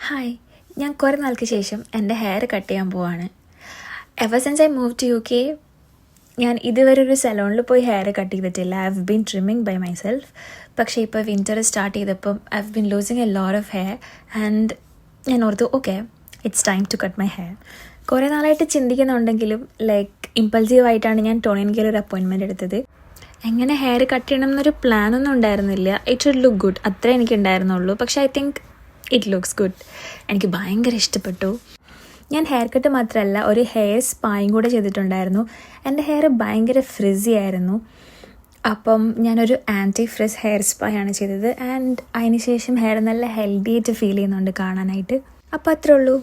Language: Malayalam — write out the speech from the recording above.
ഹായ്, ഞാൻ കുറേ നാൾക്ക് ശേഷം എൻ്റെ ഹെയർ കട്ട് ചെയ്യാൻ പോവാണ്. Ever since I move to UK ഞാൻ ഇതുവരെ ഒരു സലോണിൽ പോയി ഹെയർ കട്ട് ചെയ്തിട്ടില്ല. I have been trimming by myself. പക്ഷേ ഇപ്പോൾ വിൻ്റർ സ്റ്റാർട്ട് ചെയ്തപ്പം I have been losing a lot of hair and ഞാൻ ഓർത്തു okay it's time to cut my hair. കുറേ നാളായിട്ട് ചിന്തിക്കുന്നുണ്ടെങ്കിലും ഇമ്പൾസീവായിട്ടാണ് ഞാൻ ടോണിയൻകയിൽ ഒരു അപ്പോയിൻമെൻറ്റ് എടുത്തത്. എങ്ങനെ ഹെയർ കട്ട് ചെയ്യണം എന്നൊരു പ്ലാനൊന്നും ഉണ്ടായിരുന്നില്ല. ഇറ്റ് ഷുഡ് ലുക്ക് ഗുഡ്, അത്രേ എനിക്കുണ്ടായിരുന്നുള്ളൂ. പക്ഷേ I think it looks good. എനിക്ക് ഭയങ്കര ഇഷ്ടപ്പെട്ടു. ഞാൻ ഹെയർ കട്ട് മാത്രമല്ല, ഒരു ഹെയർ സ്പായും കൂടെ ചെയ്തിട്ടുണ്ടായിരുന്നു. എൻ്റെ ഹെയർ ഭയങ്കര ഫ്രിസി ആയിരുന്നു. അപ്പം ഞാനൊരു ആൻറ്റി ഫ്രിസ് ഹെയർ സ്പായാണ് ചെയ്തത്. ആൻഡ് അതിന് ശേഷം ഹെയർ നല്ല ഹെൽത്തി ആയിട്ട് ഫീൽ ചെയ്യുന്നുണ്ട് കാണാനായിട്ട്. അപ്പോൾ അത്രേ ഉള്ളൂ.